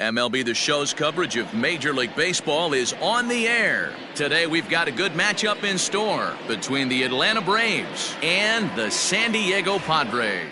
MLB The Show's coverage of Major League Baseball is on the air. Today we've got a good matchup in store between the Atlanta Braves and the San Diego Padres.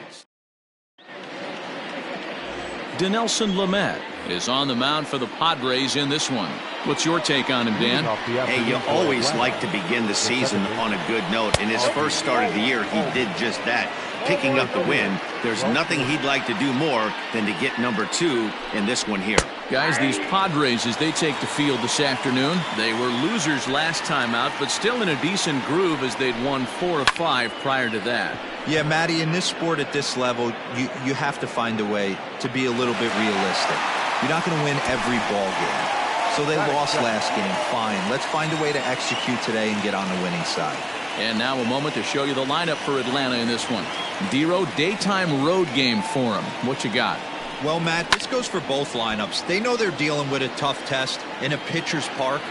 Dinelson Lamet is on the mound for the Padres in this one. What's your take on him, Dan? Hey, you always like to begin the season on a good note. In his first start of the year, he did just that, picking up the win. There's nothing he'd like to do more than to get number 2 in this one here. Guys, these Padres, as they take the field this afternoon, they were losers last time out, but still in a decent groove as they'd won 4 of 5 prior to that. Yeah, Matty, in this sport at this level, you have to find a way to be a little bit realistic. You're not going to win every ball game. So they lost last game. Fine. Let's find a way to execute today and get on the winning side. And now a moment to show you the lineup for Atlanta in this one. Dero, daytime road game for him. What you got? Well, Matt, this goes for both lineups. They know they're dealing with a tough test in a pitcher's park,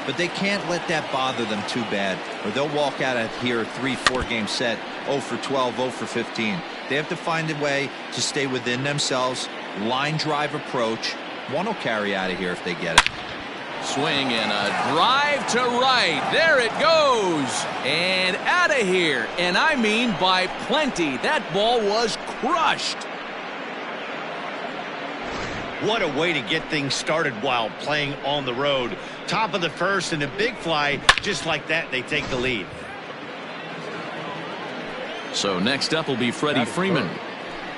but they can't let that bother them too bad, or they'll walk out of here a 3-4 game set, 0 for 12, 0 for 15. They have to find a way to stay within themselves, line drive approach. One will carry out of here if they get it. Swing and a drive to right. There it goes. And out of here. And I mean by plenty. That ball was crushed. What a way to get things started while playing on the road. Top of the first and a big fly. Just like that, they take the lead. So next up will be Freddie Freeman.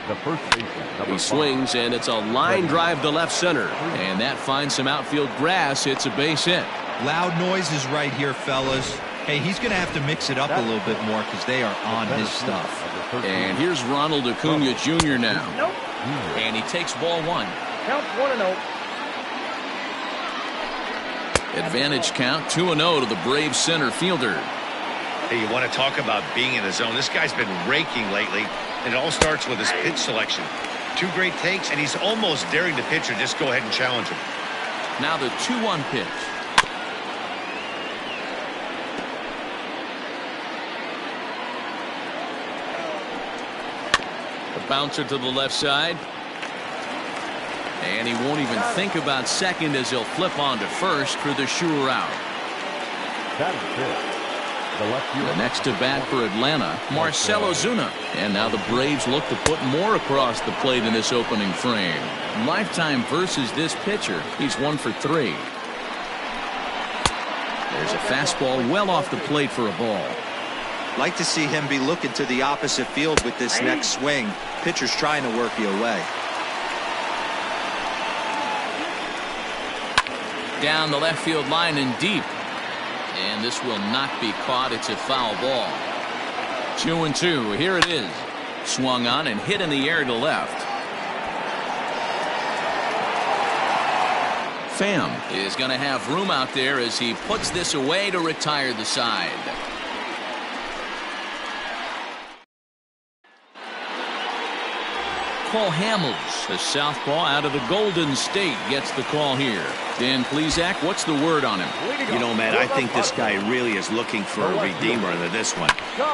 The first baseman, he swings, and it's a line drive to left center. And that finds some outfield grass. It's a base hit. Loud noises right here, fellas. Hey, he's going to have to mix it up a little bit more because they are on his stuff. And here's Ronald Acuna Jr. now. Nope. And he takes ball 1. Count 1-0. Advantage count 2-0 to the Braves center fielder. Hey, you want to talk about being in the zone. This guy's been raking lately, and it all starts with his pitch selection. 2 great takes, and he's almost daring the pitcher just go ahead and challenge him. Now the 2-1 pitch. The bouncer to the left side. And he won't even think about second as he'll flip on to first for the sure out. The next to bat for Atlanta, Marcell Ozuna. And now the Braves look to put more across the plate in this opening frame. Lifetime versus this pitcher, he's 1 for 3. There's a fastball well off the plate for a ball. Like to see him be looking to the opposite field with this next swing. Pitcher's trying to work you away. Down the left field line and deep. And this will not be caught. It's a foul ball. 2-2. Here it is. Swung on and hit in the air to left. Pham is going to have room out there as he puts this away to retire the side. Cole Hamels, a southpaw out of the Golden State, gets the call here. Dan Plesac, what's the word on him? You know, Matt, I think this guy really is looking for a redeemer into this one.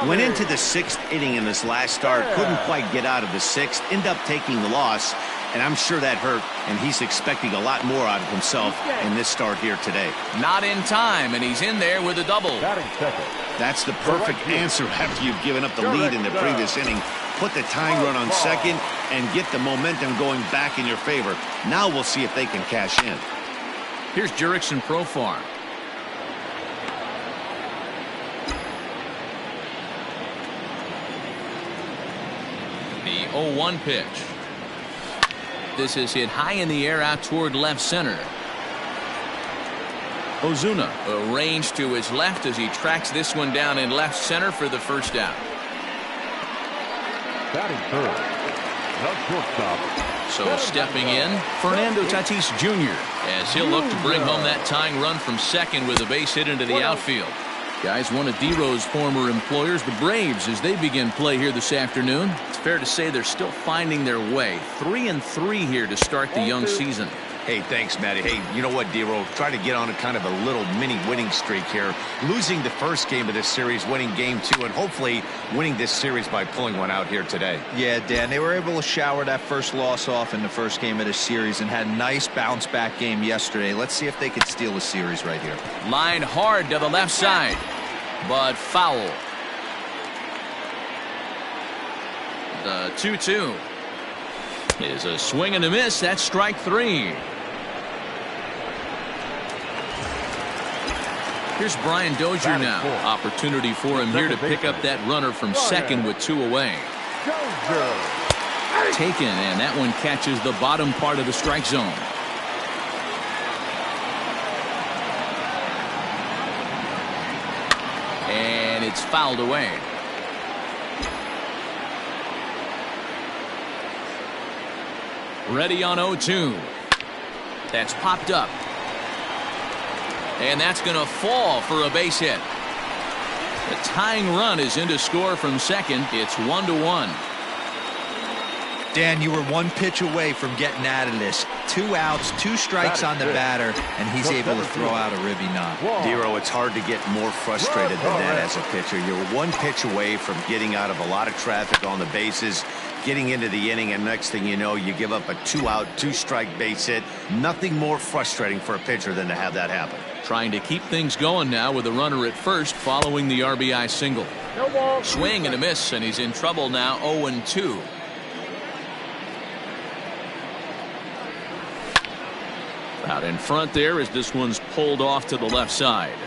Went into the 6th inning in this last start, couldn't quite get out of the 6th, end up taking the loss, and I'm sure that hurt, and he's expecting a lot more out of himself in this start here today. Not in time, and he's in there with a double. That's the perfect answer after you've given up the lead in the previous inning. Put the tying run on second and get the momentum going back in your favor. Now we'll see if they can cash in. Here's Jurickson Profar. The 0-1 pitch. This is hit high in the air out toward left center. Ozuna arranged to his left as he tracks this one down in left center for the first out. Batting third, the shortstop. So stepping in, Fernando Tatis Jr. as he'll look to bring home that tying run from second with a base hit into the outfield. Guys, one of Dero's former employers, the Braves, as they begin play here this afternoon. It's fair to say they're still finding their way. 3-3 here to start the young season. Hey, thanks, Matty. Hey, you know what, D-Roll? Try to get on a kind of a little mini winning streak here. Losing the first game of this series, winning game 2, and hopefully winning this series by pulling one out here today. Yeah, Dan, they were able to shower that first loss off in the first game of the series and had a nice bounce-back game yesterday. Let's see if they could steal the series right here. Line hard to the left side, but foul. The 2-2 is a swing and a miss. That's strike 3. Here's Brian Dozier now. Opportunity for him here to pick up that runner from second with 2 away. Taken, and that one catches the bottom part of the strike zone. And it's fouled away. Ready on 0-2. That's popped up. And that's going to fall for a base hit. The tying run is in to score from second. It's 1-1. Dan, you were 1 pitch away from getting out of this. 2 outs, 2 strikes on the batter, and he's able to throw out a ribby knock. Dero, it's hard to get more frustrated than that as a pitcher. You're 1 pitch away from getting out of a lot of traffic on the bases, getting into the inning, and next thing you know, you give up a 2-out, 2-strike base hit. Nothing more frustrating for a pitcher than to have that happen. Trying to keep things going now with a runner at first following the RBI single. Swing and a miss, and he's in trouble now. 0-2. Out in front there as this one's pulled off to the left side.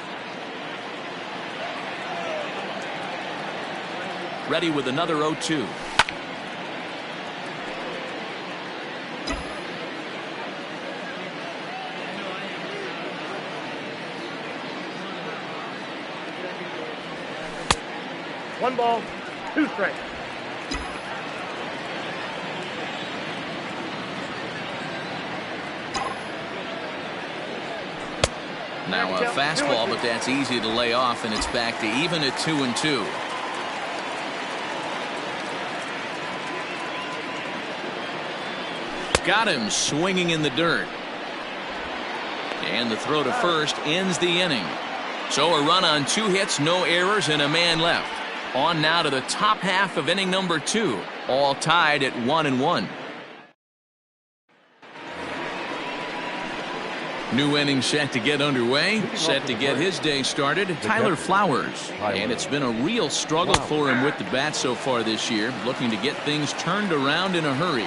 Ready with another 0-2. One ball, 2 strikes. Now a fastball, but that's easy to lay off, and it's back to even at 2-2. Got him swinging in the dirt. And the throw to first ends the inning. So a run on 2 hits, no errors, and a man left. On now to the top half of inning number 2. All tied at 1-1. New inning set to get underway. Set to get his day started. Tyler Flowers. And it's been a real struggle for him with the bat so far this year. Looking to get things turned around in a hurry.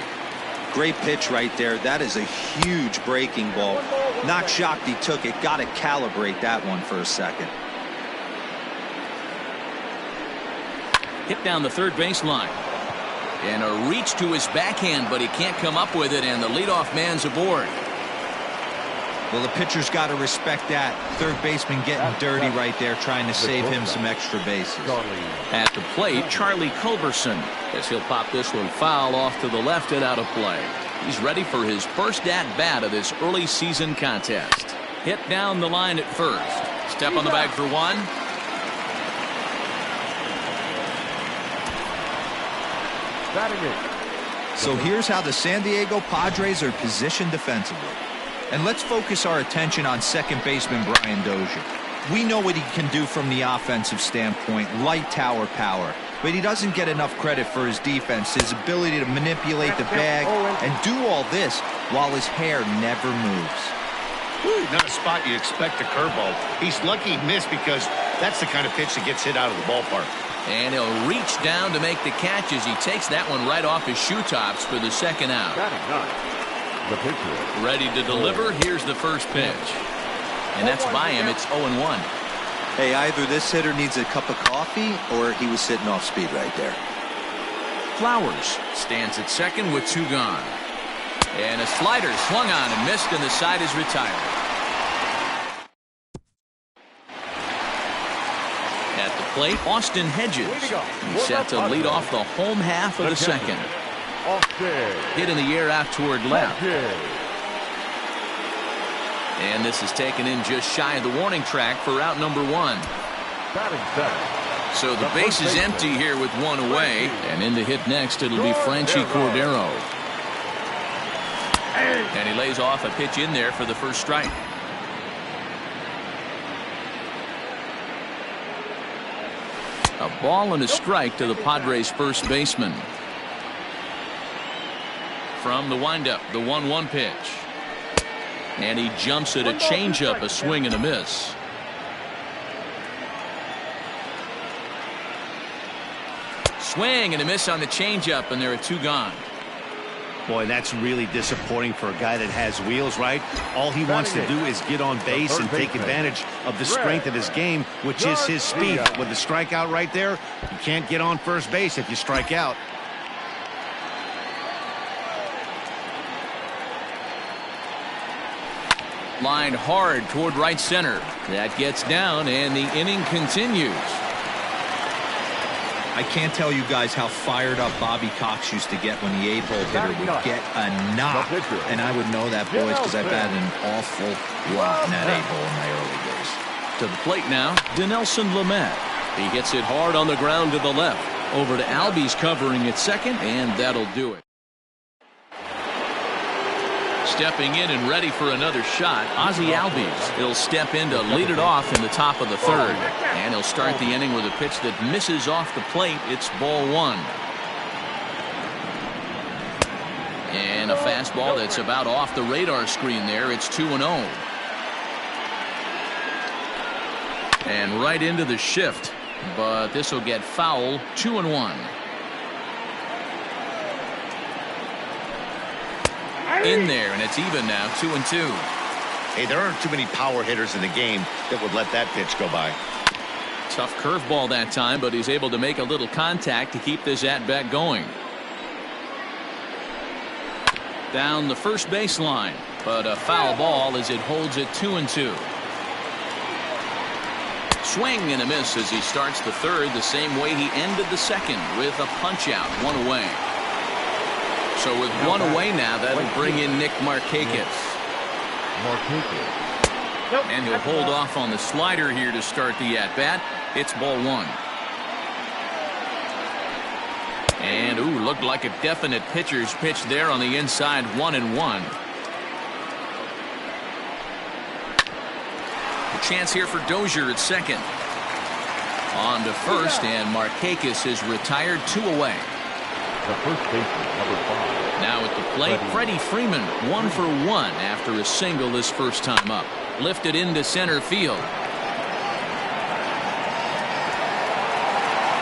Great pitch right there. That is a huge breaking ball. Not shocked he took it. Got to calibrate that one for a second. Hit down the third baseline. And a reach to his backhand, but he can't come up with it, and the leadoff man's aboard. Well, the pitcher's got to respect that. Third baseman getting dirty right there, trying to save him some extra bases. At the plate, Charlie Culberson, as he'll pop this one foul off to the left and out of play. He's ready for his first at-bat of this early season contest. Hit down the line at first. Step on the bag for 1. So here's how the San Diego Padres are positioned defensively. And let's focus our attention on second baseman Brian Dozier. We know what he can do from the offensive standpoint, light tower power. But he doesn't get enough credit for his defense, his ability to manipulate the bag and do all this while his hair never moves. Not a spot you expect a curveball. He's lucky he missed because that's the kind of pitch that gets hit out of the ballpark. And he'll reach down to make the catch as he takes that one right off his shoe tops for the second out. The pitcher. Ready to deliver. Here's the first pitch. And that's by him. It's 0-1. Hey, either this hitter needs a cup of coffee or he was sitting off speed right there. Flowers stands at second with 2 gone. And a slider swung on and missed, and the side is retired. At the plate, Austin Hedges. He's set to lead off the home half of the second. Hit in the air out toward left. And this is taken in just shy of the warning track for out number 1. So the base is empty here with 1 away. And in to hit next, it'll be Franchy Cordero. And he lays off a pitch in there for the first strike. A ball and a strike to the Padres first baseman. From the windup, the 1-1 pitch. And he jumps at a changeup, a swing and a miss. Swing and a miss on the changeup, and there are 2 gone. Boy, that's really disappointing for a guy that has wheels, right? All he wants to do is get on base and take advantage of the strength of his game, which is his speed. With the strikeout right there, you can't get on first base if you strike out. Lined hard toward right center. That gets down, and the inning continues. I can't tell you guys how fired up Bobby Cox used to get when the 8-hole hitter would get a knock. And I would know that, boys, because I've had an awful lot in that 8-hole in my early days. To the plate now, Dinelson Lamet. He hits it hard on the ground to the left. Over to Albies covering at second, and that'll do it. Stepping in and ready for another shot, Ozzie Albies. He'll step in to lead it off in the top of the third. And he'll start the inning with a pitch that misses off the plate. It's ball 1. And a fastball that's about off the radar screen there. It's 2-0. And right into the shift. But this will get foul. 2-1. In there, and it's even now, 2-2. Hey, there aren't too many power hitters in the game that would let that pitch go by. Tough curveball that time, but he's able to make a little contact to keep this at-bat going. Down the first baseline, but a foul ball as it holds it 2-2. Swing and a miss as he starts the third the same way he ended the second, with a punch-out, 1 away. So with 1 away now, that'll bring in Nick Markakis. And he'll hold off on the slider here to start the at-bat. It's ball 1. And, ooh, looked like a definite pitcher's pitch there on the inside, 1-1. A chance here for Dozier at second. On to first, and Markakis is retired, 2 away. The first baseman, number 5. Now at the plate, Freddie Freeman, 1 for 1 after a single this first time up. Lifted into center field.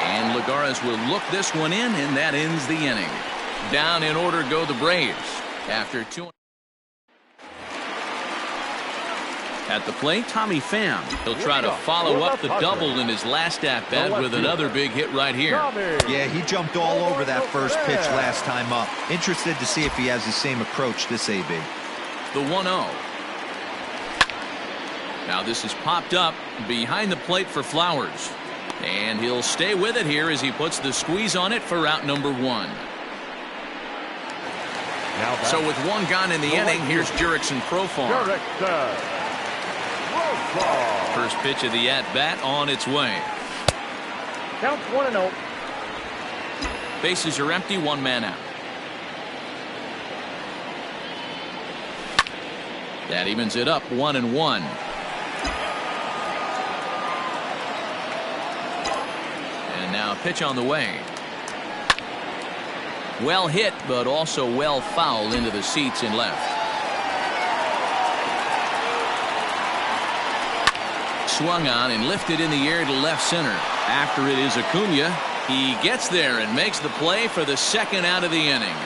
And Lagares will look this one in, and that ends the inning. Down in order go the Braves. After 2. At the plate, Tommy Pham. He'll try to follow up the double in his last at-bat with another big hit right here. Yeah, he jumped all over that first pitch last time up. Interested to see if he has the same approach this AB. The 1-0. Now this is popped up behind the plate for Flowers. And he'll stay with it here as he puts the squeeze on it for out number 1. So with 1 gone in the inning, here's Jurickson Profar. First pitch of the at-bat on its way. Counts 1-0. Bases are empty, 1 man out. That evens it up, 1-1. And now a pitch on the way. Well hit, but also well fouled into the seats in left. Swung on and lifted in the air to left center. After it is Acuna. He gets there and makes the play for the second out of the inning.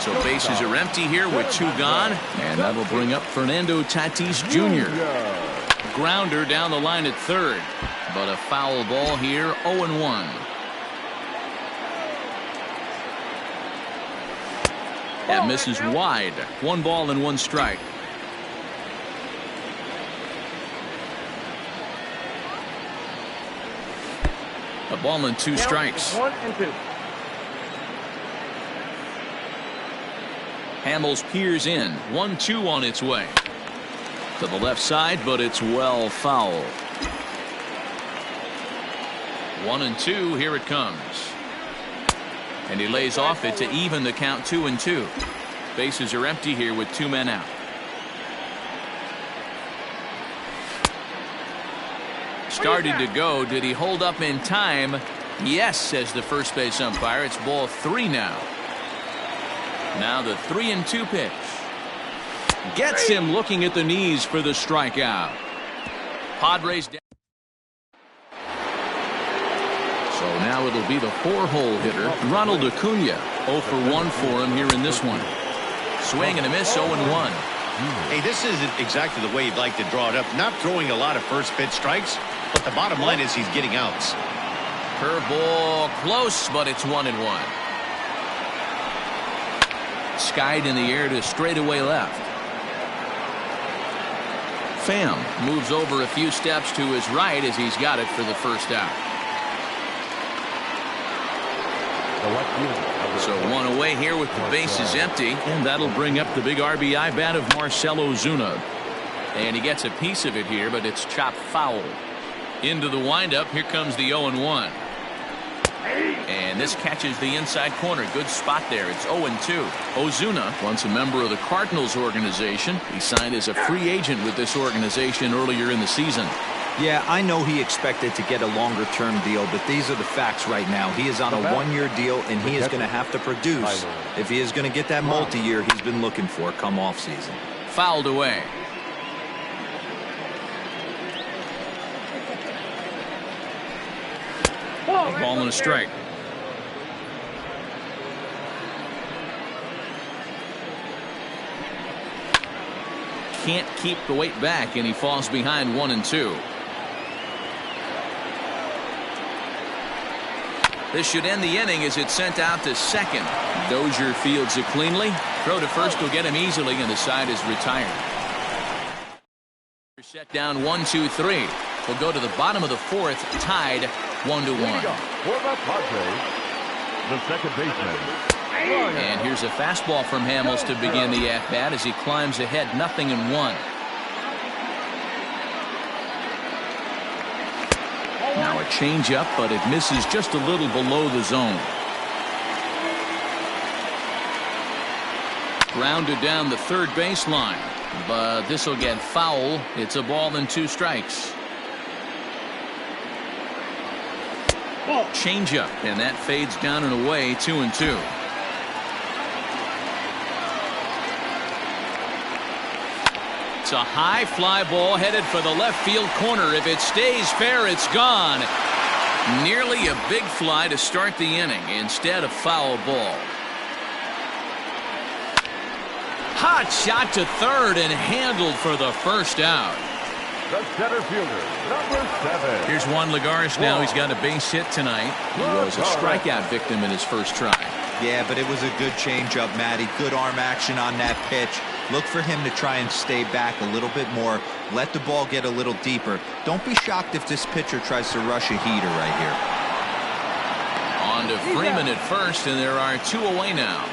So bases are empty here with 2 gone, and that'll bring up Fernando Tatis Jr. Grounder down the line at third, but a foul ball here, 0-1. That misses wide. 1 ball and 1 strike. A ball and 2 strikes. 1-2. Hamels peers in. 1-2 on its way. To the left side, but it's well foul. 1-2. Here it comes. And he lays off it to even the count 2-2. Bases are empty here with 2 men out. Started to go. Did he hold up in time? Yes, says the first base umpire. It's ball 3 now. Now the 3-2 pitch. Gets him looking at the knees for the strikeout. Padres down. So now it'll be the 4-hole hitter, Ronald Acuna. 0 for 1 for him here in this one. Swing and a miss, 0-1. Hey, this isn't exactly the way you'd like to draw it up. Not throwing a lot of first pitch strikes, but the bottom line is he's getting outs. Curveball close, but it's 1-1. Skied in the air to straightaway left. Pham moves over a few steps to his right as he's got it for the first out. So 1 away here with the bases empty, and that'll bring up the big RBI bat of Marcell Ozuna. And he gets a piece of it here, but it's chopped foul. Into the windup, here comes the 0-1. And this catches the inside corner. Good spot there. It's 0-2. Ozuna, once a member of the Cardinals organization. He signed as a free agent with this organization earlier in the season. Yeah, I know he expected to get a longer-term deal, but these are the facts right now. He is on a 1-year deal, and he is going to have to produce if he is going to get that multi-year he's been looking for come off-season. Fouled away. Ball and a strike. Can't keep the weight back, and he falls behind 1-2. This should end the inning as it's sent out to second. Dozier fields it cleanly. Throw to first will get him easily, and the side is retired. Set down 1-2-3. We'll go to the bottom of the 4th, tied 1-1. For the Padres, the second baseman. And here's a fastball from Hamels to begin the at-bat as he climbs ahead 0-1. Now a changeup, but it misses just a little below the zone. Grounded down the third baseline, but this will get foul. It's a ball and 2 strikes. Changeup, and that fades down and away, 2-2. It's a high fly ball headed for the left field corner. If it stays fair, it's gone. Nearly a big fly to start the inning. Instead, a foul ball. Hot shot to third and handled for the first out. The center fielder, number 7. Here's Juan Lagares now. He's got a base hit tonight. He was a strikeout victim in his first try. Yeah, but it was a good changeup, Matty. Good arm action on that pitch. Look for him to try and stay back a little bit more. Let the ball get a little deeper. Don't be shocked if this pitcher tries to rush a heater right here. On to Freeman at first, and there are 2 away now.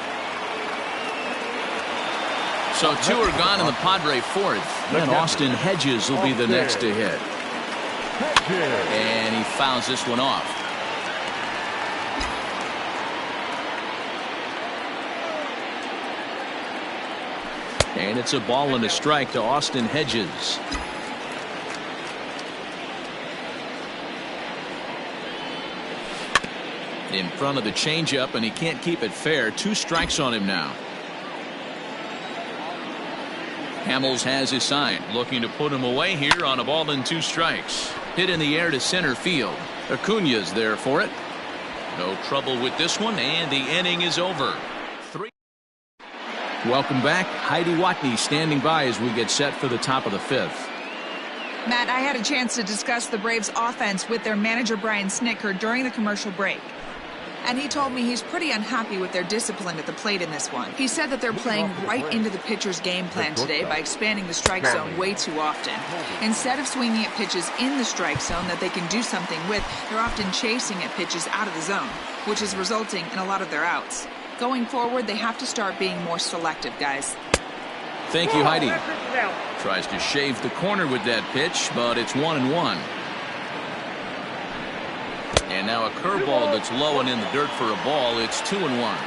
So 2 are gone in the Padre 4th. And Austin Hedges will be the next to hit. And he fouls this one off. And it's a ball and a strike to Austin Hedges. In front of the changeup, and he can't keep it fair. 2 strikes on him now. Hamels has his sign, looking to put him away here on a ball and 2 strikes. Hit in the air to center field. Acuna's there for it. No trouble with this one, and the inning is over. 3. Welcome back. Heidi Watney standing by as we get set for the top of the 5th. Matt, I had a chance to discuss the Braves' offense with their manager Brian Snitker during the commercial break. And he told me he's pretty unhappy with their discipline at the plate in this one. He said that they're playing right into the pitcher's game plan today by expanding the strike zone way too often. Instead of swinging at pitches in the strike zone that they can do something with, they're often chasing at pitches out of the zone, which is resulting in a lot of their outs. Going forward, they have to start being more selective, guys. Thank you, Heidi. Tries to shave the corner with that pitch, but it's 1-1. And now a curveball that's low and in the dirt for a ball. It's 2-1.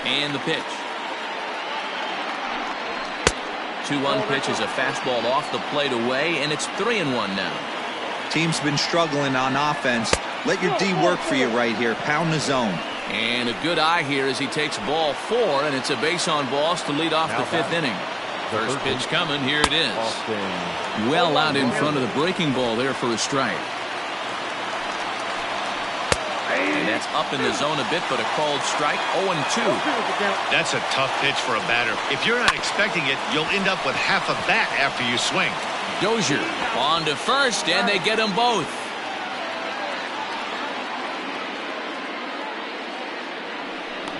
And the pitch. 2-1 pitch is a fastball off the plate away, and it's 3-1 now. Team's been struggling on offense. Let your D work for you right here. Pound the zone. And a good eye here as he takes ball 4, and it's a base on balls to lead off the 5th inning. First pitch coming. Here it is. Well out in front of the breaking ball there for a strike. And that's up in the zone a bit, but a called strike. 0-2. That's a tough pitch for a batter. If you're not expecting it, you'll end up with half a bat after you swing. Dozier on to first, and they get them both.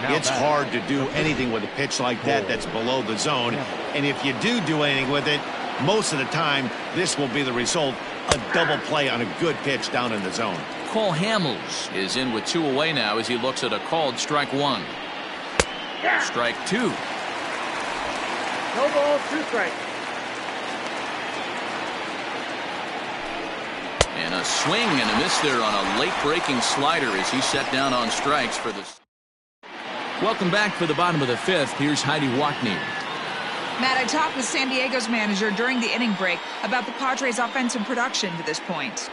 It's hard to do anything with a pitch like that that's below the zone. And if you do anything with it, most of the time, this will be the result. A double play on a good pitch down in the zone. Cole Hamels is in with 2 away now as he looks at a called strike 1. Strike 2. No ball, 2 strikes. And a swing and a miss there on a late breaking slider as he set down on strikes for this. Welcome back for the bottom of the 5th. Here's Heidi Watney. Matt, I talked with San Diego's manager during the inning break about the Padres' offensive production to this point.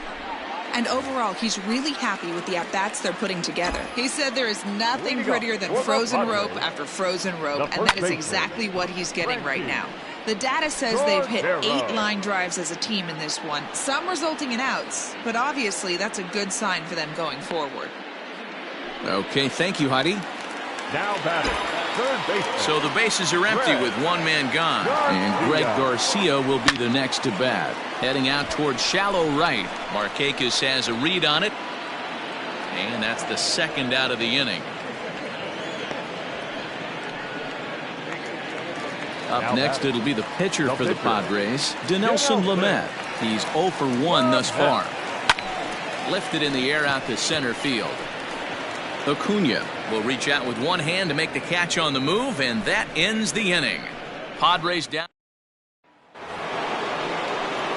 And overall, he's really happy with the at-bats they're putting together. He said there is nothing prettier than frozen rope after frozen rope, and that is exactly what he's getting right now. The data says they've hit 8 line drives as a team in this one, some resulting in outs, but obviously that's a good sign for them going forward. Okay, thank you, Heidi. Now batting, third baseman. So the bases are empty with 1 man gone. And Greg Garcia will be the next to bat. Heading out towards shallow right. Markakis has a read on it. And that's the 2nd out of the inning. Up next, it'll be the pitcher for the Padres, Dinelson Lamet. He's 0 for 1 thus far. Lifted in the air out to center field. Acuna will reach out with one hand to make the catch on the move, and that ends the inning. Padres down.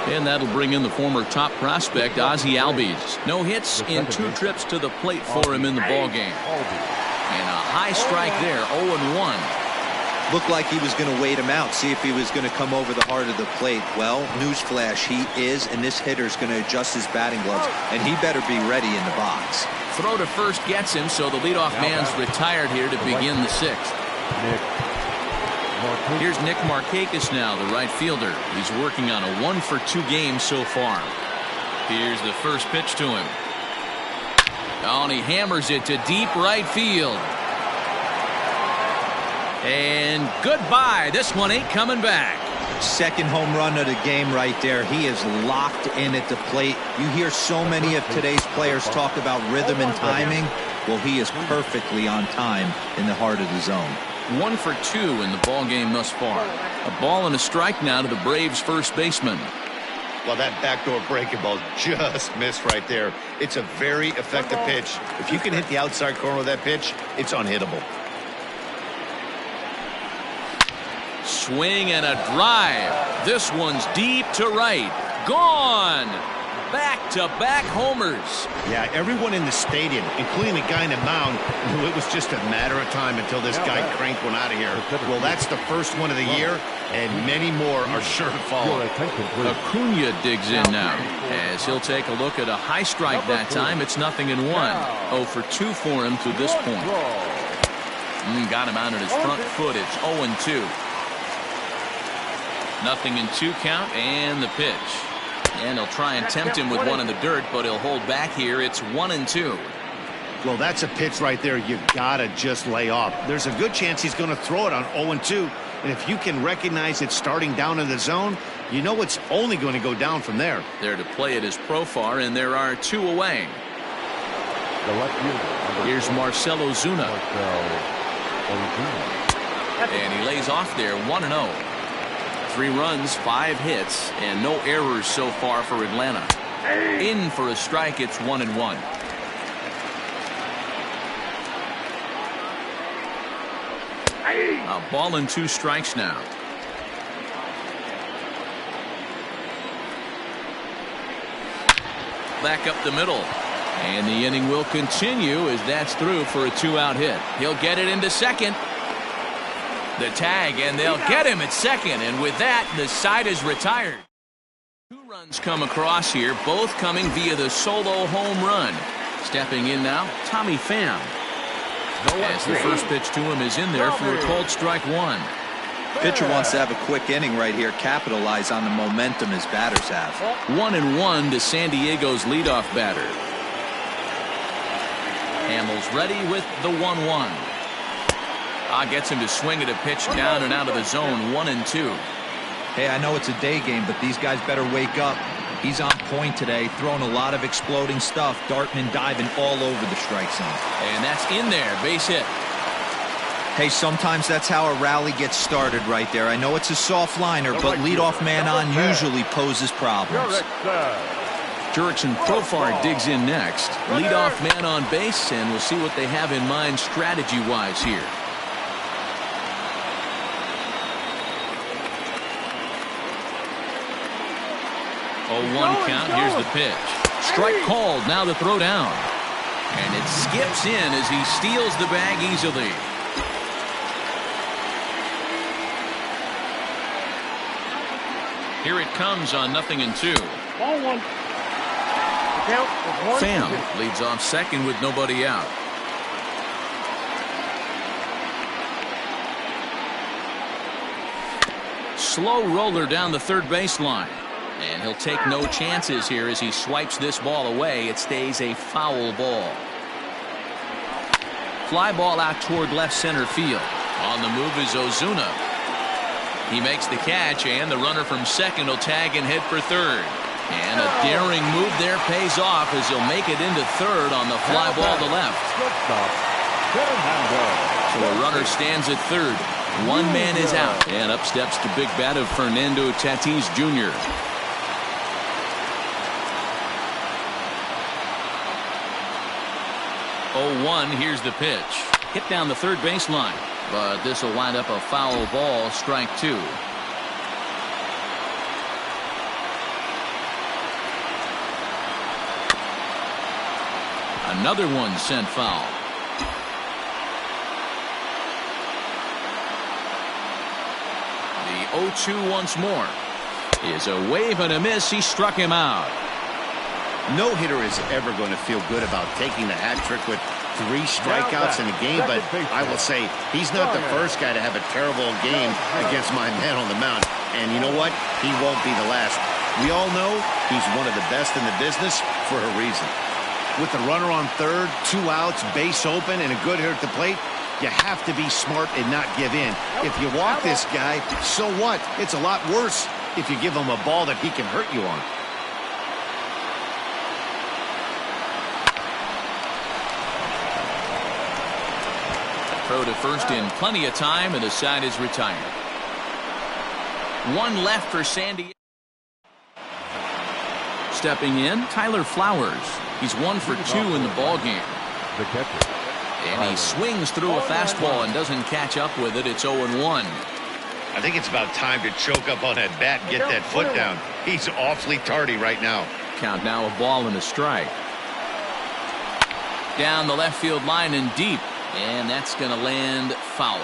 And that'll bring in the former top prospect, Ozzie Albies. No hits in 2 trips to the plate for him in the ballgame. And a high strike there, 0-1. Looked like he was going to wait him out, see if he was going to come over the heart of the plate. Well, newsflash, he is, and this hitter's going to adjust his batting gloves, and he better be ready in the box. Throw to first gets him, so the leadoff man's retired here to begin the 6th. Here's Nick Markakis now, the right fielder. He's working on a 1 for 2 game so far. Here's the first pitch to him. Oh, and he hammers it to deep right field. And goodbye. This one ain't coming back. Second home run of the game right there. He is locked in at the plate. You hear so many of today's players talk about rhythm and timing. Well, he is perfectly on time in the heart of the zone. 1 for 2 in the ball game thus far. A ball and a strike now to the Braves first baseman. Well, that backdoor breaking ball just missed right there. It's a very effective pitch. If you can hit the outside corner of that pitch, it's unhittable. Swing and a drive. This one's deep to right. Gone. Back-to-back homers. Yeah, everyone in the stadium, including the guy in the mound, knew it was just a matter of time until this guy cranked one out of here. Well, that's the first one of the year, and many more are sure to follow. Acuna digs in now, as he'll take a look at a high strike that time. It's 0-1. 0 for 2 for him to this point. Got him out at his front foot. It's 0-2. 0-2 count, and the pitch. And he'll try and tempt him with one in the dirt, but he'll hold back here. It's 1-2. Well, that's a pitch right there you gotta just lay off. There's a good chance he's going to throw it on 0-2, and if you can recognize it starting down in the zone, you know it's only going to go down from there. There to play it is Profar, and there are 2 away. Here's Marcell Ozuna. And he lays off there, 1-0. 3 runs, 5 hits, and no errors so far for Atlanta. In for a strike, it's 1-1. A ball and 2 strikes now. Back up the middle. And the inning will continue as that's through for a 2-out hit. He'll get it into second. The tag, and they'll get him at second. And with that, the side is retired. 2 runs come across here, both coming via the solo home run. Stepping in now, Tommy Pham. As the first pitch to him is in there for a called strike 1. Pitcher wants to have a quick inning right here, capitalize on the momentum his batters have. 1-1 to San Diego's leadoff batter. Hamels ready with the 1-1. Gets him to swing at a pitch down and out of the zone. 1-2. Hey, I know it's a day game, but these guys better wake up. He's on point today, throwing a lot of exploding stuff, darting and diving all over the strike zone. And that's in there, base hit. Hey, sometimes that's how a rally gets started right there. I know it's a soft liner, but leadoff man on usually poses problems. Jurickson Profar digs in next. Leadoff man on base, and we'll see what they have in mind strategy-wise here. 0-1 count. Here's the pitch. Strike called. Now the throw down. And it skips in as he steals the bag easily. Here it comes on 0-2. Ball 1. Pham leads off second with nobody out. Slow roller down the third baseline. And he'll take no chances here as he swipes this ball away. It stays a foul ball. Fly ball out toward left center field. On the move is Ozuna. He makes the catch, and the runner from second will tag and head for third. And a daring move there pays off as he'll make it into third on the fly ball to left. So a runner stands at third. One man is out. And up steps the big bat of Fernando Tatis Jr. 0-1, here's the pitch. Hit down the third baseline, but this will wind up a foul ball, strike 2. Another one sent foul. The 0-2 once more is a wave and a miss. He struck him out. No hitter is ever going to feel good about taking the hat trick with 3 strikeouts in a game, but I will say he's not the first guy to have a terrible game against my man on the mound. And you know what? He won't be the last. We all know he's one of the best in the business for a reason. With the runner on third, 2 outs, base open, and a good hitter at the plate, you have to be smart and not give in. If you walk this guy, so what? It's a lot worse if you give him a ball that he can hurt you on. Throw to first in plenty of time, and the side is retired. 1 left for San Diego. Stepping in, Tyler Flowers. He's 1 for 2 in the ball game. The catcher. And he swings through a fastball and doesn't catch up with it. It's 0-1. I think it's about time to choke up on that bat and get that foot down. He's awfully tardy right now. Count now a ball and a strike. Down the left field line and deep. And that's going to land foul.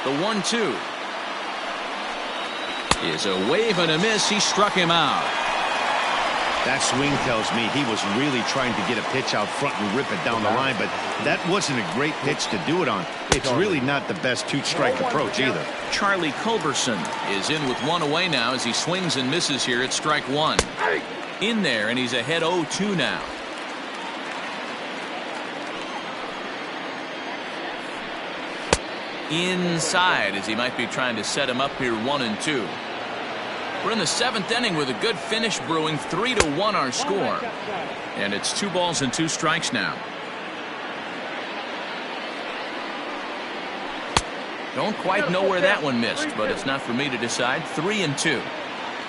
The 1-2 is a wave and a miss. He struck him out. That swing tells me he was really trying to get a pitch out front and rip it down the line, but that wasn't a great pitch to do it on. It's really not the best 2-strike approach either. Charlie Culberson is in with 1 away now as he swings and misses here at strike 1. In there, and he's ahead 0-2 now. Inside as he might be trying to set him up here 1-2. We're in the 7th inning with a good finish brewing. 3-1 our score. And it's 2 balls and 2 strikes now. Don't quite know where that one missed, but it's not for me to decide. 3-2.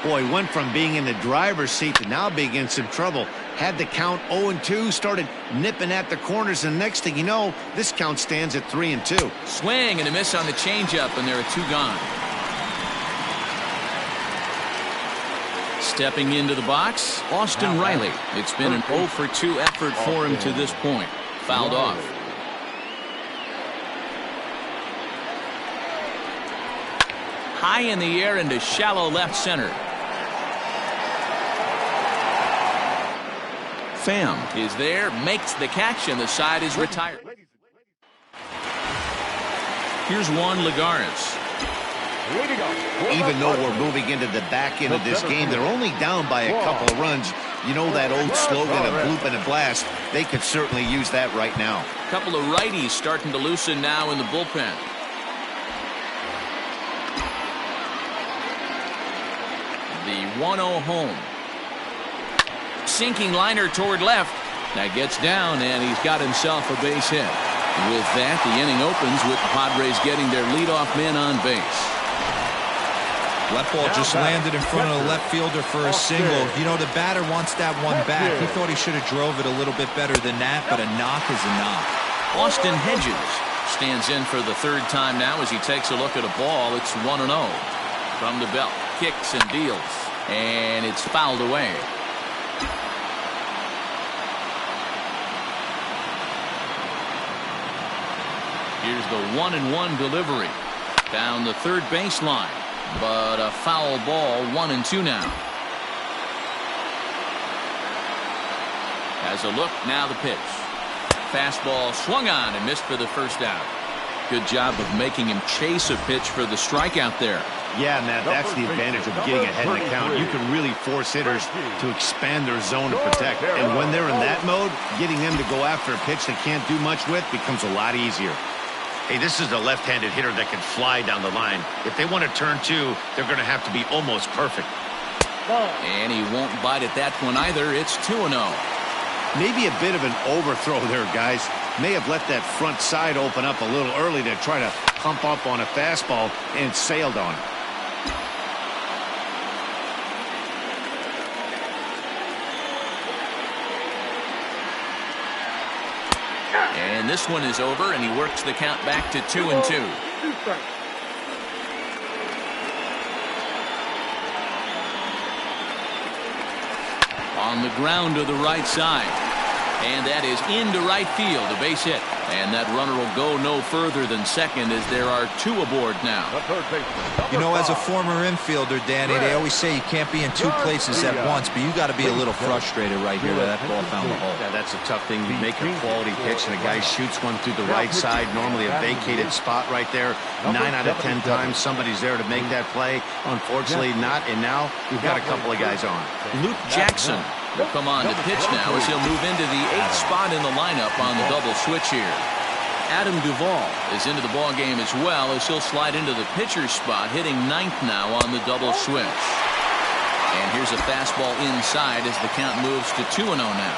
Boy, went from being in the driver's seat to now being in some trouble. Had the count 0-2, started nipping at the corners, and next thing you know, this count stands at 3-2. Swing and a miss on the changeup, and there are 2 gone. Stepping into the box, Austin Riley. It's been an 0 for 2 effort for him to this point. Fouled off. high in the air into shallow left center. Pham is there, makes the catch, and the side is retired. Here's Juan Lagares. Even though we're moving into the back end of this game, they're only down by a couple of runs. You know that old slogan of bloop and a blast? They could certainly use that right now. A couple of righties starting to loosen now in the bullpen. The 1-0 home. Sinking liner toward left. That gets down, and he's got himself a base hit. With that, the inning opens with the Padres getting their leadoff man on base. Left ball just landed in front of the left fielder for a single. You know, the batter wants that one back. He thought he should have drove it a little bit better than that, but a knock is a knock. Austin Hedges stands in for the third time now as he takes a look at a ball. It's 1-0 from the belt. Kicks and deals, and it's fouled away. Here's the 1-1 delivery down the third baseline, but a foul ball. 1-2 now. Has a look, now the pitch. Fastball swung on and missed for the first out. Good job of making him chase a pitch for the strikeout there. Yeah, Matt, that's the advantage of getting ahead in the count. You can really force hitters to expand their zone to protect. And when they're in that mode, getting them to go after a pitch they can't do much with becomes a lot easier. Hey, this is a left-handed hitter that can fly down the line. If they want to turn two, they're going to have to be almost perfect. And he won't bite at that one either. It's 2-0. Maybe a bit of an overthrow there, guys. May have let that front side open up a little early to try to pump up on a fastball and sailed on it. And this one is over, and he works the count back to 2-2. On the ground to the right side. And that is into right field, a base hit. And that runner will go no further than second as there are two aboard now. You know, as a former infielder, Danny, they always say you can't be in two places at once, but you got to be a little frustrated right here that ball found the hole. Yeah, that's a tough thing. You make a quality pitch and a guy shoots one through the right side, normally a vacated spot right there. 9 out of 10 times somebody's there to make that play. Unfortunately not, and now we've got a couple of guys on. Luke Jackson will come on to pitch now as he'll move into the 8th spot in the lineup on the double switch here. Adam Duvall is into the ball game as well as he'll slide into the pitcher's spot, hitting 9th now on the double switch. And here's a fastball inside as the count moves to 2-0 now.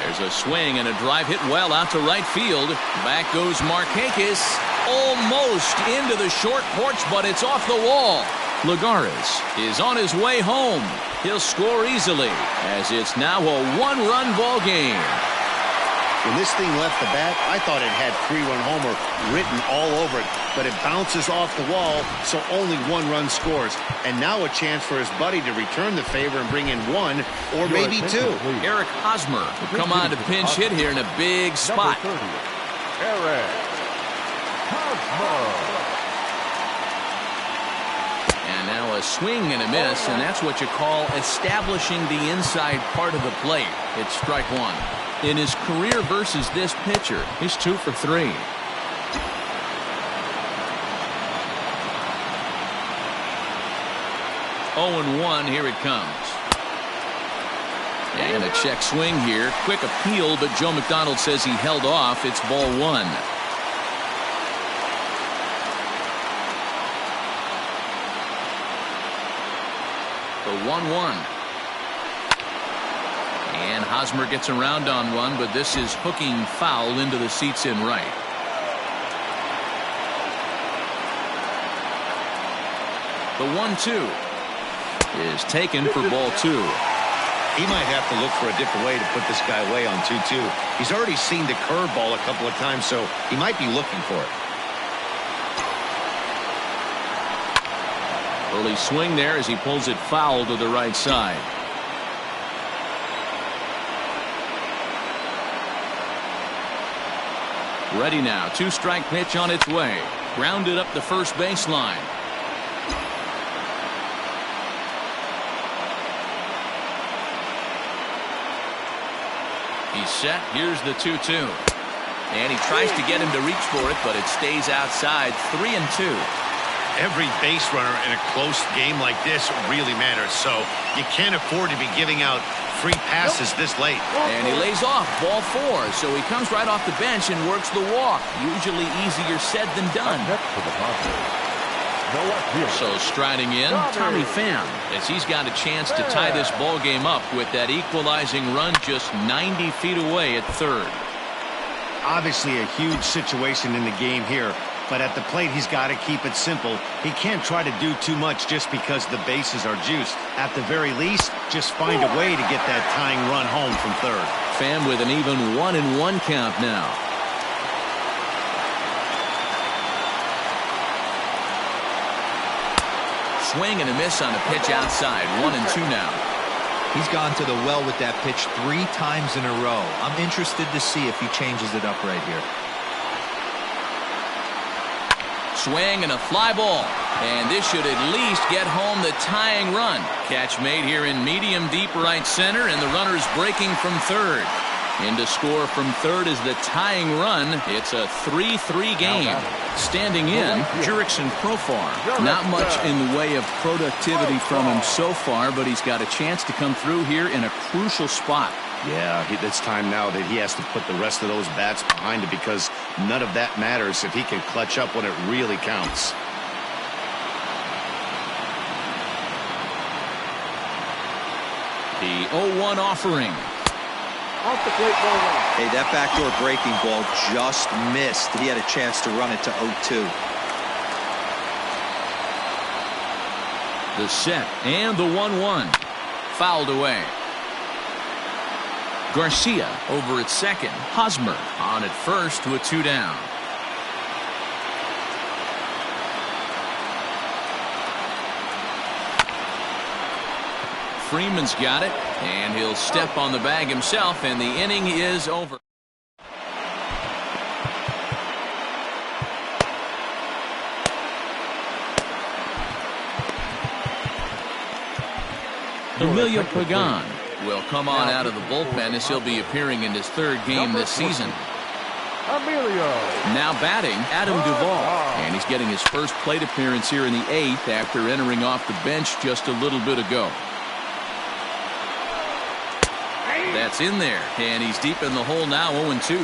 There's a swing and a drive hit well out to right field. Back goes Markakis. Almost into the short porch, but it's off the wall. Lagares is on his way home. He'll score easily as it's now a one-run ball game. When this thing left the bat, I thought it had 3-run homer written all over it, but it bounces off the wall, so only one run scores. And now a chance for his buddy to return the favor and bring in one or maybe two. Eric Hosmer will come on to pinch hit here in a big spot. Eric Hosmer. And now a swing and a miss, and that's what you call establishing the inside part of the plate. It's strike one. In his career versus this pitcher, he's 2 for 3. Oh and 1, here it comes. And a check swing here. Quick appeal, but Joe McDonald says he held off. It's ball 1. The 1-1. And Hosmer gets around on one, but this is hooking foul into the seats in right. The 1-2 is taken for ball 2. He might have to look for a different way to put this guy away on 2-2. He's already seen the curveball a couple of times, so he might be looking for it. Early swing there as he pulls it foul to the right side. Ready now. 2-strike pitch on its way. Grounded up the first baseline. He's set. Here's the 2-2. And he tries to get him to reach for it, but it stays outside. 3-2. Every base runner in a close game like this really matters, so you can't afford to be giving out free passes this late. And he lays off. Ball 4. So he comes right off the bench and works the walk. Usually easier said than done. So striding in, Tommy Pham, as he's got a chance to tie this ball game up with that equalizing run just 90 feet away at third. Obviously a huge situation in the game here, but at the plate he's got to keep it simple. He can't try to do too much just because the bases are juiced. At the very least, just find a way to get that tying run home from third. Pham with an even 1-1 count now. Swing and a miss on a pitch outside. 1-2 now. He's gone to the well with that pitch 3 times in a row. I'm interested to see if he changes it up right here. Swing and a fly ball. And this should at least get home the tying run. Catch made here in medium deep right center, and the runner's breaking from third. In to score from third is the tying run. It's a 3-3 game. Standing in, Jurickson Profar. Not much in the way of productivity from him so far, but he's got a chance to come through here in a crucial spot. Yeah, it's time now that he has to put the rest of those bats behind it, because none of that matters if he can clutch up when it really counts. The 0-1 offering. Off the plate, ball 1. Hey, that backdoor breaking ball just missed. He had a chance to run it to 0-2. The set and the 1-1. Fouled away. Garcia over at second. Hosmer on at first with 2 down. Freeman's got it, and he'll step on the bag himself, and the inning is over. Emilio Pagan will come on out of the bullpen as he'll be appearing in his 3rd game this season. Emilio. Now batting, Adam Duvall, and he's getting his first plate appearance here in the 8th after entering off the bench just a little bit ago. That's in there, and he's deep in the hole now. 0-2.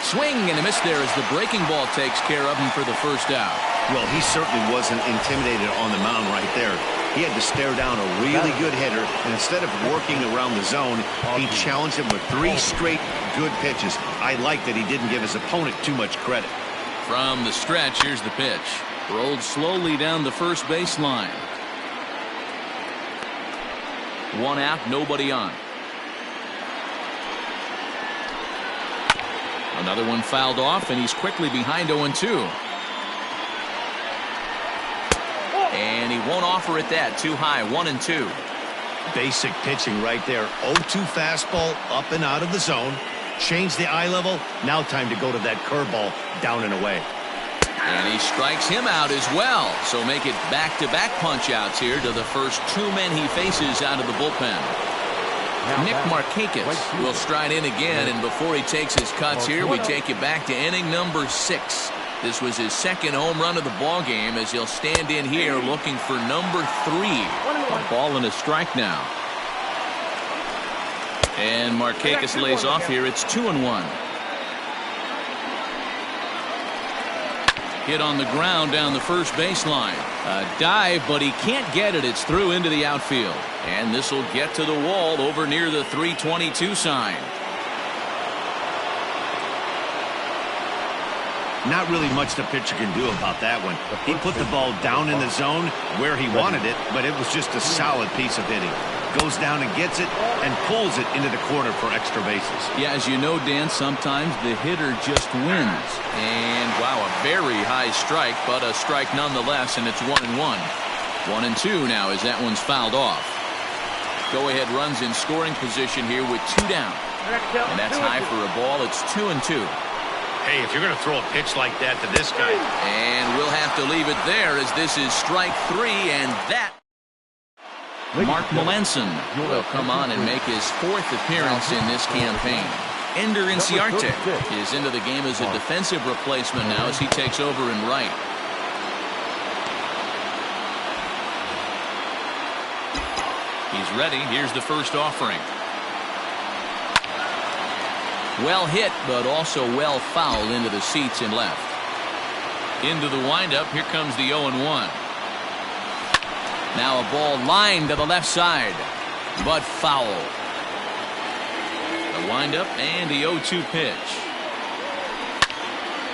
Swing and a miss there as the breaking ball takes care of him for the first out. Well, he certainly wasn't intimidated on the mound right there. He had to stare down a really good hitter, and instead of working around the zone, he challenged him with 3 straight good pitches. I like that he didn't give his opponent too much credit. From the stretch, here's the pitch. Rolled slowly down the first baseline. 1 out, nobody on. Another one fouled off, and he's quickly behind 0-2. And he won't offer it that. Too high. 1-2. Basic pitching right there. 0-2 fastball up and out of the zone. Change the eye level. Now time to go to that curveball down and away. And he strikes him out as well. So make it back-to-back punch-outs here to the first 2 men he faces out of the bullpen. Nick Markakis will stride in again, and before he takes his cuts here, we take you back to inning number 6. This was his 2nd home run of the ball game as he'll stand in here looking for number 3. A ball and a strike now. And Markakis lays off here. It's 2-1. Hit on the ground down the first baseline. A dive, but he can't get it. It's through into the outfield. And this will get to the wall over near the 322 sign. Not really much the pitcher can do about that one. He put the ball down in the zone where he wanted it, but it was just a solid piece of hitting. Goes down and gets it and pulls it into the corner for extra bases. Yeah, as you know, Dan, sometimes the hitter just wins. And wow, a very high strike, but a strike nonetheless, and it's 1-1. 1-2 now as that one's fouled off. Go-ahead runs in scoring position here with 2 down. And that's high for a ball. It's 2-2. Hey, if you're going to throw a pitch like that to this guy. And we'll have to leave it there as this is strike 3, and that. Mark Melanson will come on and make his 4th appearance in this campaign. Ender Inciarte is into the game as a defensive replacement now as he takes over in right. He's ready. Here's the first offering. Well hit, but also well fouled into the seats in left. Into the windup. Here comes the 0-1. Now a ball lined to the left side, but foul. The windup and the 0-2 pitch.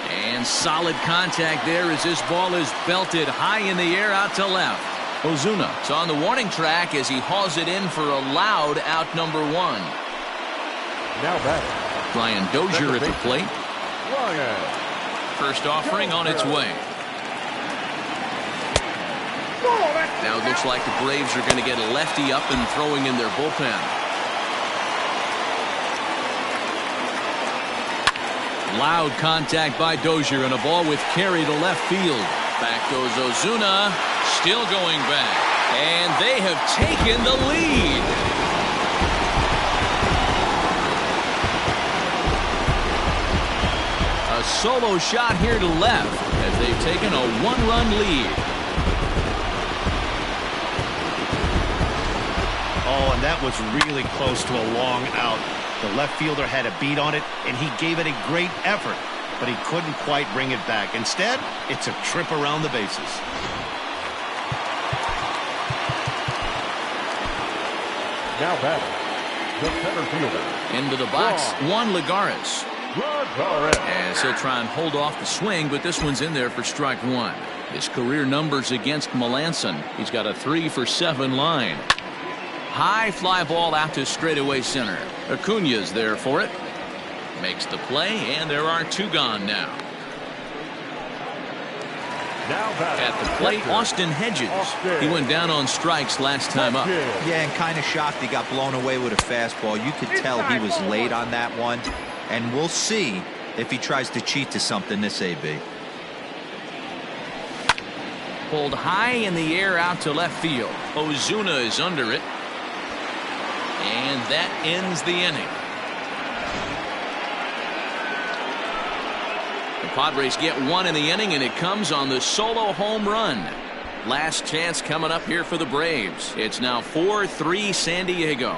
And solid contact there as this ball is belted high in the air out to left. Ozuna is on the warning track as he hauls it in for a loud out number 1. Now batting, Brian Dozier at the plate. First offering on its way. Now it looks like the Braves are going to get a lefty up and throwing in their bullpen. Loud contact by Dozier and a ball with carry to left field. Back goes Ozuna, still going back. And they have taken the lead. A solo shot here to left as they've taken a 1-run lead. Oh, and that was really close to a long out. The left fielder had a beat on it, and he gave it a great effort, but he couldn't quite bring it back. Instead, it's a trip around the bases. now batting, the center fielder. Into the box, Juan Lagares. As he'll try and hold off the swing, but this one's in there for strike 1. His career numbers against Melanson. He's got a 3-for-7 line. High fly ball out to straightaway center. Acuna's there for it. Makes the play, and there are 2 gone now. At the plate, Austin Hedges. He went down on strikes last time up. Yeah, and kind of shocked he got blown away with a fastball. You could tell he was late on that one. And we'll see if he tries to cheat to something this AB. Pulled high in the air out to left field. Ozuna is under it. And that ends the inning. The Padres get 1 in the inning, and it comes on the solo home run. Last chance coming up here for the Braves. It's now 4-3 San Diego.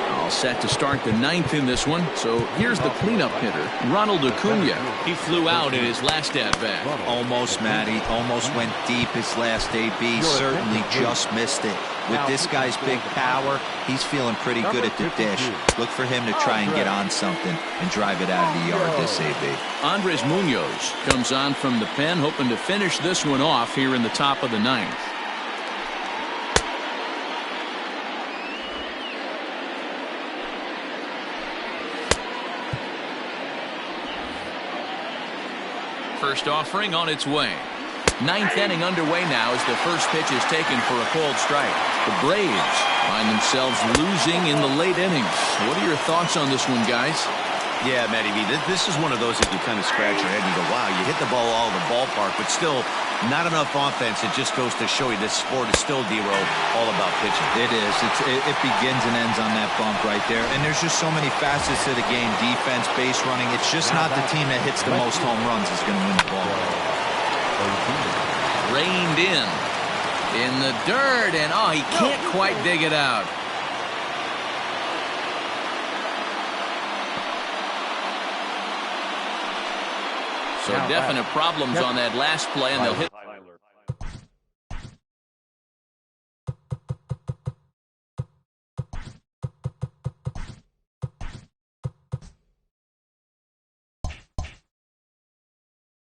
All set to start the 9th in this one. So here's the cleanup hitter, Ronald Acuna. He flew out in his last at-bat. Almost, Matty. Almost went deep his last AB. Certainly just missed it. With this guy's big power, he's feeling pretty good at the dish. Look for him to try and get on something and drive it out of the yard this AB. Andres Munoz comes on from the pen, hoping to finish this one off here in the top of the 9th. First offering on its way. 9th inning underway now as the first pitch is taken for a called strike. The Braves find themselves losing in the late innings. What are your thoughts on this one, guys? Yeah, Matty B, this is one of those that you kind of scratch your head and you go, wow, you hit the ball all over the ballpark, but still not enough offense. It just goes to show you this sport is still, D-Row, all about pitching. It is. It begins and ends on that bump right there. And there's just so many facets to the game. Defense, base running. It's just not the team that hits the most home runs is going to win the ball. Reined in the dirt, and oh, he can't quite dig it out. So definite problems on that last play, and they'll hit.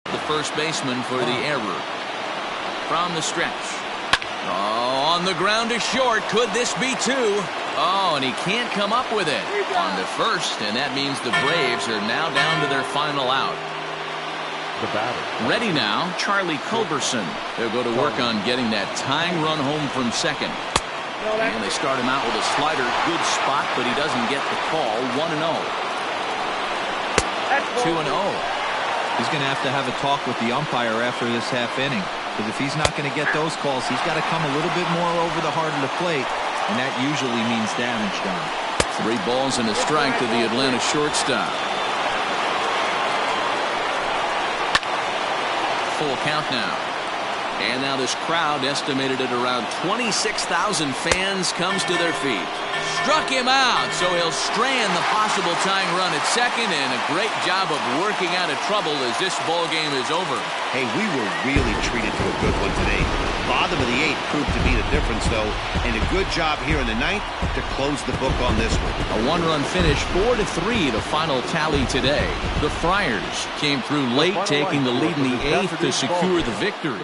The first baseman for the error. From the stretch. Oh, on the ground to short. Could this be 2? Oh, and he can't come up with it. On to first, and that means the Braves are now down to their final out. The batter. Ready now, Charlie Culberson. They'll go to work on getting that tying run home from second. And they start him out with a slider. Good spot, but he doesn't get the call. 1-0. 2-0. He's going to have a talk with the umpire after this half inning. Because if he's not going to get those calls, he's got to come a little bit more over the heart of the plate. And that usually means damage done. 3 balls and a strike to the Atlanta shortstop. Full count now. And now this crowd, estimated at around 26,000 fans, comes to their feet. Struck him out, so he'll strand the possible tying run at second, and a great job of working out of trouble as this ball game is over. Hey, we were really treated to a good one today. Bottom of the 8th proved to be the difference, though, and a good job here in the 9th to close the book on this one. A 1-run finish, 4-3, the final tally today. The Friars came through late, taking the lead in the 8th to secure the victory.